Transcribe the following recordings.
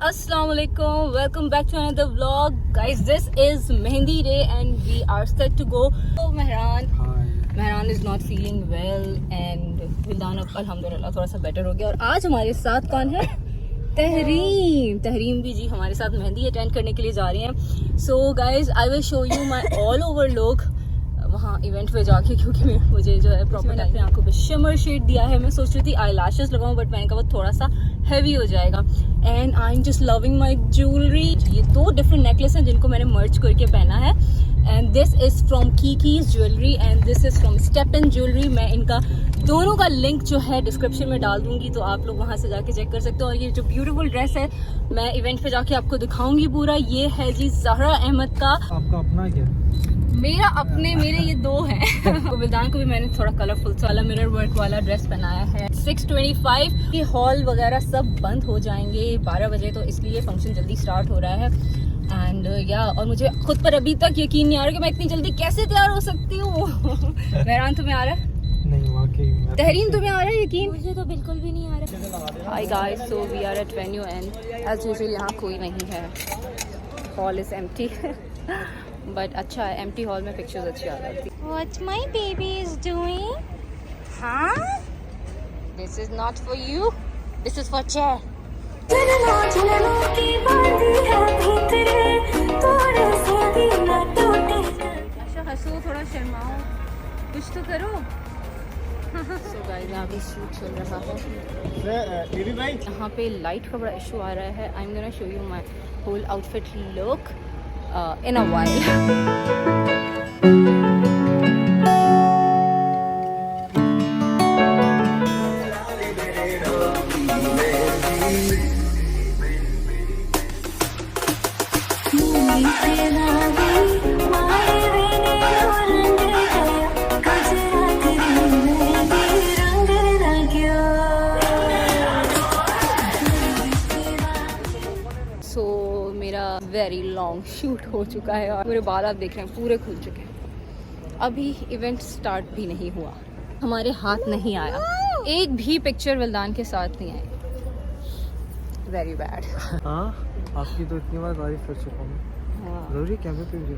Assalamualaikum, welcome back to another vlog. Guys, this is Mehndi day and we are set to go. So Mehran is not feeling well and Vildan अब अल्हम्दुलिल्लाह थोड़ा सा better हो गया. और आज हमारे साथ कौन है? तहरीम भी जी हमारे साथ मेहंदी अटेंड करने के लिए जा रही हैं. So guys, I will show you my all over look वहाँ इवेंट पे जाके, क्योंकि मुझे जो है प्रॉपर अपनी आंखों पे शिमर शेड दिया है. मैं सोच रही थी आई लैशेस लगाऊं बट मैंने कहा वो थोड़ा सा हैवी हो जाएगा. And I am just loving my jewellery. ये 2 डिफरेंट नेकलेस हैं जिनको मैंने मर्ज करके पहना है. And this is from Kiki's jewellery and this is from Stepan jewellery. मैं इनका दोनों का लिंक जो है डिस्क्रिप्शन में डाल दूंगी, तो आप लोग वहाँ से जाके चेक कर सकते हो. और ये जो ब्यूटीफुल ड्रेस है मैं इवेंट पे जाके आपको दिखाऊंगी पूरा. ये है जी ज़हरा अहमद का. आपका अपना क्या? मेरे ये 2 हैं. विल्दान को भी मैंने थोड़ा कलरफुल वाला मिरर वर्क वाला ड्रेस पहनाया है. 6:25 की हॉल वगैरह सब बंद हो जाएंगे 12 बजे, तो इसलिए फंक्शन जल्दी स्टार्ट हो रहा है. एंड और मुझे खुद पर अभी तक यकीन नहीं आ रहा कि मैं इतनी जल्दी कैसे तैयार हो सकती हूँ. मेहरान तुम्हें आ रहा है? नहीं वाकई. तहरीन तुम्हें आ रहा है यकीन? मुझे तो बिल्कुल भी नहीं आ रहा. Hi guys, so we are at venue and as usual यहाँ कोई नहीं है. Hall is empty. बट अच्छा है, एम्प्टी हॉल में पिक्चर्स अच्छी आ जाती. What my baby is doing? हाँ? This is not for you. This is for chair. अच्छा हंसो, थोड़ा शर्माओ, कुछ तो करो. So guys, यहाँ पे शूट चल रहा है. यहाँ पे लाइट का बड़ा इशू आ रहा है. I'm gonna show you my whole outfit look in a while. Very long shoot हो चुका है और मेरे बाल आप देख रहे हैं पूरे खुल चुके हैं. अभी इवेंट स्टार्ट भी नहीं हुआ, हमारे हाथ नहीं आया, एक भी पिक्चर विल्दान के साथ नहीं आई. Very bad. हाँ, आपकी तो इतनी बार तारीफ कर चुका हूँ. जरूरी कैमरे पे भी.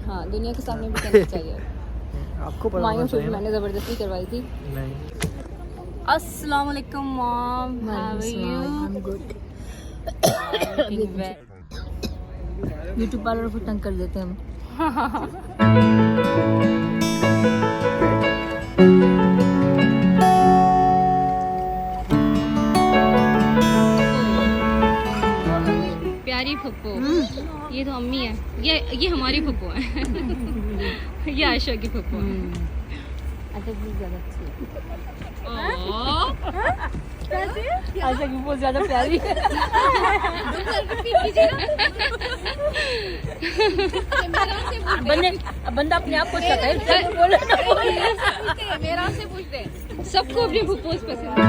हाँ, दुनिया के सामने भी करना चाहिए. आपको पता मायूं शूट मैंने ज़बरदस्ती करवाई थी. नहीं. अस्सलाम वालेकुम mom, how are you? I am good. YouTube वालों को तंग कर देते हैं हम. प्यारी फप्पो, ये तो अम्मी है. ये हमारी फप्पो है. ये आयशा की फप्पो है. अच्छा बहुत ज़्यादा अच्छी है. आशा की बहुत ज़्यादा प्यारी है. बंदा अपने आप को मेरा से पूछते सबको अपने फुप्पोस पसंद है.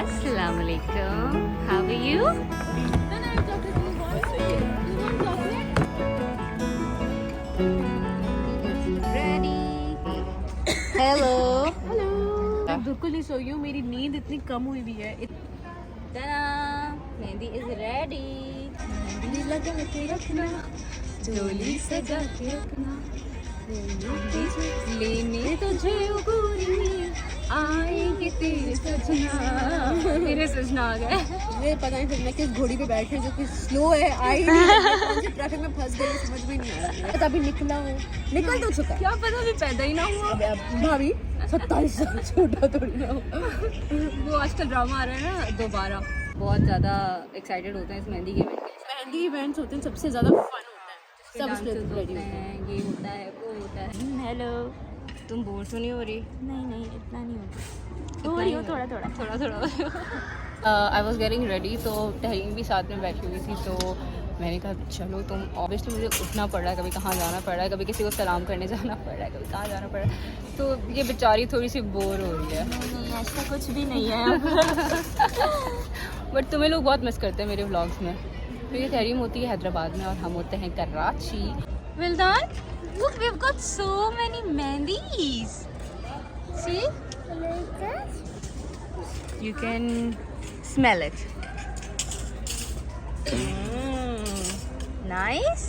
अस्सलाम वालेकुम, हाउ आर यू? हेलो. बिल्कुल ही सो यूं, मेरी नींद इतनी कम हुई भी है. Mehndi is ready. मेहंदी लगा के रखना, चोली सजा के रखना, लेने तुझे गोरी आएंगे तेरे सजना. मेरे सजना आ गए. मुझे पता नहीं फिर मैं किस घोड़ी पे बैठी जो कि स्लो है. आई ट्रैफिक में फंस गई, समझ में नहीं आ रहा. अभी निकला हो, निकल तो चुका. क्या पता अभी पैदा ही ना हुआ. भाभी 27 साल छोटा थोड़ी ना हो. वो आजकल ड्रामा आ रहा है ना दोबारा. बहुत ज़्यादा एक्साइटेड होते हैं इस मेहंदी के इवेंट के लिए. मेहंदी इवेंट्स होते हैं सबसे ज़्यादा फन होता है. सब उसके लिए ready होते हैं, ये होता है वो होता है। हेलो, तुम बोर तो नहीं हो रही? नहीं इतना नहीं होता, हो रही हो थोड़ा। आई वॉज गेटिंग रेडी, तो तहरीन भी साथ में बैठी हुई थी, तो मैंने कहा चलो तुम, ऑब्वियसली मुझे उठना पड़ रहा है, कभी कहाँ जाना पड़ रहा है, कभी किसी को सलाम करने जाना पड़ रहा है, कभी कहाँ जाना पड़ रहा है, तो ये बेचारी थोड़ी सी बोर हो रही है। नहीं ऐसा कुछ भी नहीं है। बट तुम्हें लोग बहुत मिस करते हैं मेरे व्लॉग्स में, क्योंकि तहरीम होती है हैदराबाद में और हम होते हैं Karachi. Well done. Look, we've got so many mehndis. See? You can smell it. Nice.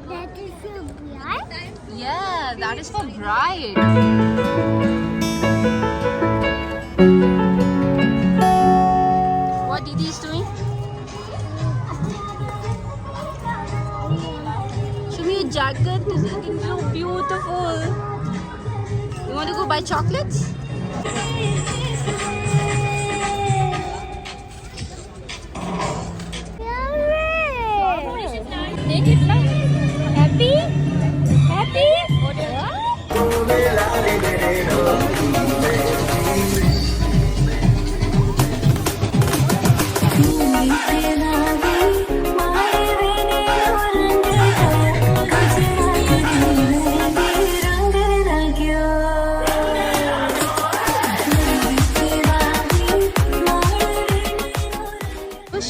That is your bride? Yeah, that is for bride. What Didi is doing? Show me your jacket. It's looking so beautiful. You want to go buy chocolates? Happy?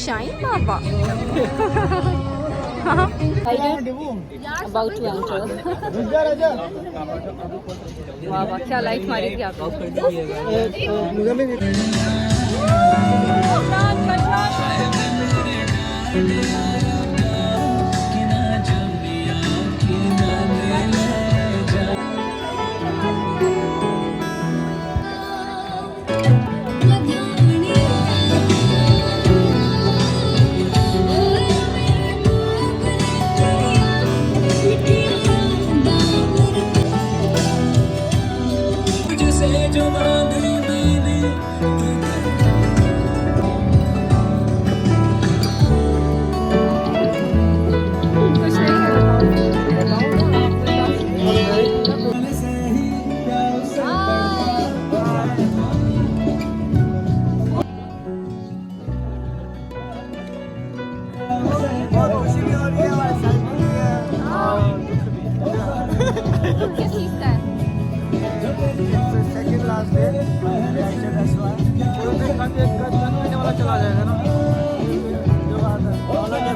Shine Baba. About to enter. वाह वाह, क्या light मारी थी आपने। किस चीज़ का है? Second last day वाला चला जाएगा ना, जो बात है वाला क्या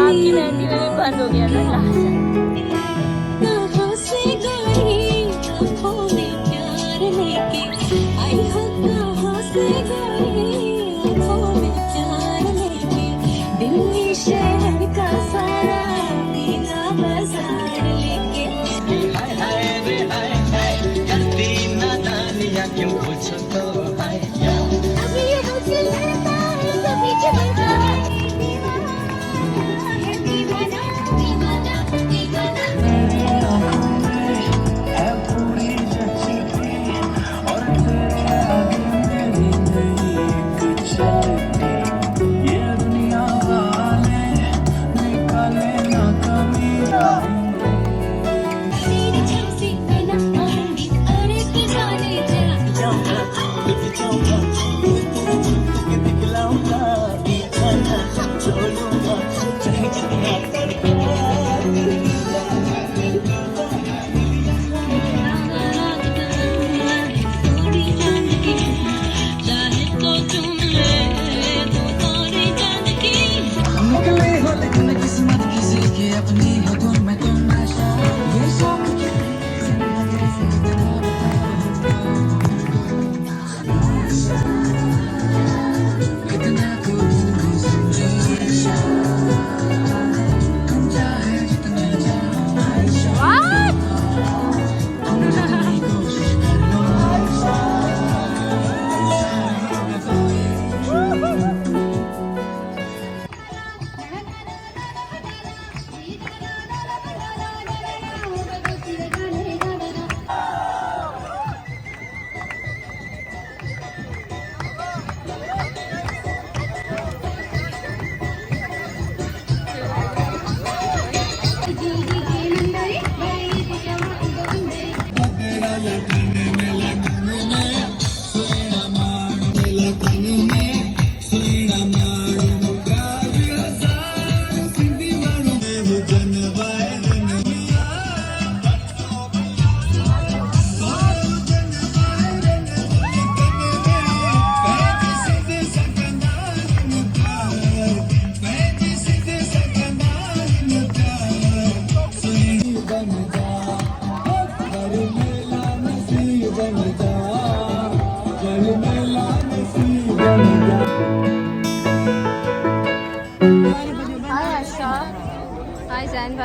आपकी मेहंदी में भी बंद हो गया था।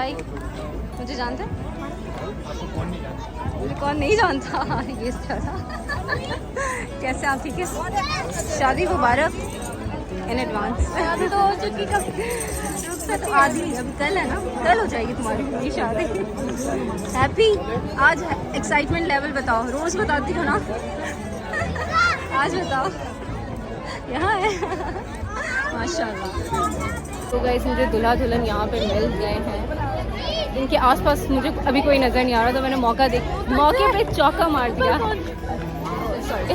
भाई मुझे जानते हैं? मुझे कौन नहीं जानता। ये था कैसे आप ठीक है? शादी मुबारक इन एडवांस। शादी तो हो चुकी तो आधी अभी कल है ना, कल हो जाएगी तुम्हारी पूरी शादी। हैप्पी आज एक्साइटमेंट लेवल बताओ, रोज बताती हो ना, आज बताओ। यहाँ है माशाल्लाह। तो गाइस मुझे दूल्हा दुल्हन यहाँ पे मिल गए हैं, इनके आसपास मुझे अभी कोई नज़र नहीं आ रहा, तो मैंने मौके पे चौका मार दिया। सॉरी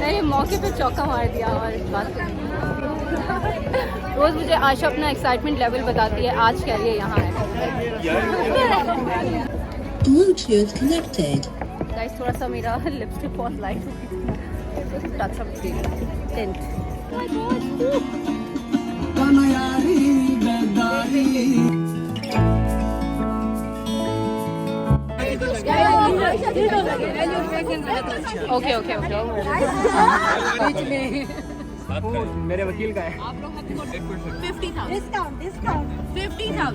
नहीं, मौके पे चौका मार दिया और बात करेंगे। रोज़ मुझे आशा अपना एक्साइटमेंट लेवल बताती है, आज कह रही है यहाँ है। Bluetooth connected. गाइस थोड़ा सा मेरा लिपस्टिक बहुत लाइट हो गई, touch up tint. Okay okay okay. मेरे वकील का है। 50,000 डिस्काउंट 50,000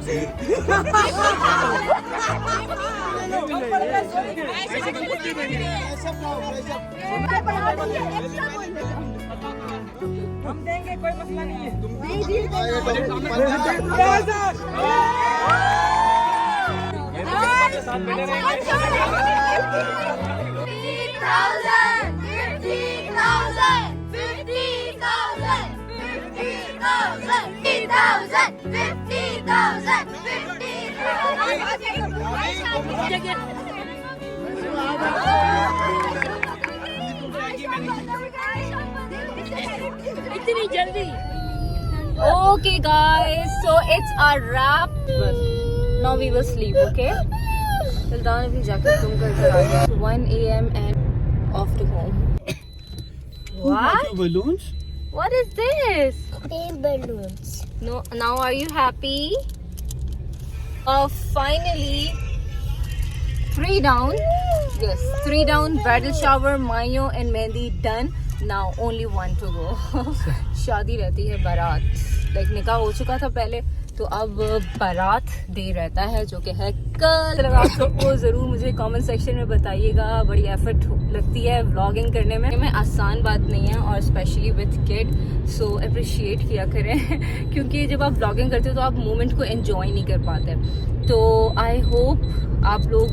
हम देंगे, कोई मसला नहीं है। इतनी जल्दी? Okay guys, so it's a wrap. Now we will sleep, okay? Sultan भी जाके तुम कर कर आ गया। 1 AM and off to home. What? Balloons? What is this? balloons. No, now are you happy? Finally, 3 down. Yes, 3 down. Bridal shower, Mayo and Mehndi done. Now only 1 to go. शादी रहती है बारात, लाइक निकाह हो चुका था पहले, तो अब बारात डे रहता है जो कि है कल। आप सबको ज़रूर मुझे कमेंट सेक्शन में बताइएगा, बड़ी एफर्ट लगती है व्लॉगिंग करने में आसान बात नहीं है, और specially with kid, so appreciate किया करें क्योंकि जब आप व्लॉगिंग करते हो तो आप मोमेंट को एंजॉय नहीं कर पाते। तो आई होप आप लोग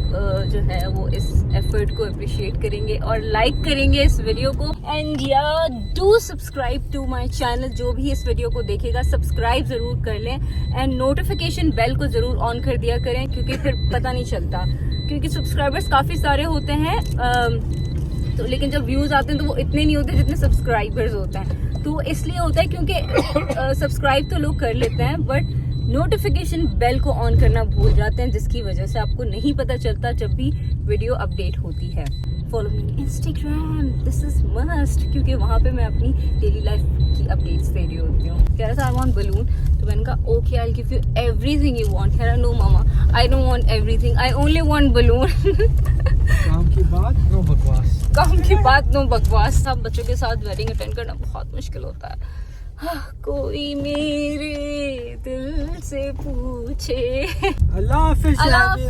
जो है वो इस एफर्ट को अप्रिशिएट करेंगे और लाइक करेंगे इस वीडियो को। एंड या do subscribe to my channel, जो भी इस वीडियो को देखेगा सब्सक्राइब ज़रूर कर लें एंड नोटिफिकेशन बेल को ज़रूर ऑन कर दिया करें, क्योंकि फिर पता नहीं चलता, क्योंकि सब्सक्राइबर्स काफ़ी सारे होते हैं तो लेकिन जब व्यूज़ आते हैं तो वो इतने नहीं होते जितने सब्सक्राइबर्स होते हैं। तो इसलिए होता है क्योंकि सब्सक्राइब तो लोग कर लेते हैं बट नोटिफिकेशन बेल को ऑन करना भूल जाते हैं, जिसकी वजह से आपको नहीं पता चलता जब भी वीडियो अपडेट होती है। Follow me Instagram, this is must, क्योंकि वहाँ पे मैं अपनी डेली लाइफ की अपडेट्स दे रही होती हूँ। कह रहा था आई वांट बलून, तो मैंने कहा okay I will give you everything you want. कह रहा नो मामा I don't want everything, I only want balloon. काम की बात नो बकवास, काम की बात नो बकवास। सब बच्चों के साथ वेडिंग अटेंड करना बहुत मुश्किल होता है। कोई मेरे दिल से पूछे। अल्लाह हाफिज़। अल्लाह हाफिज़।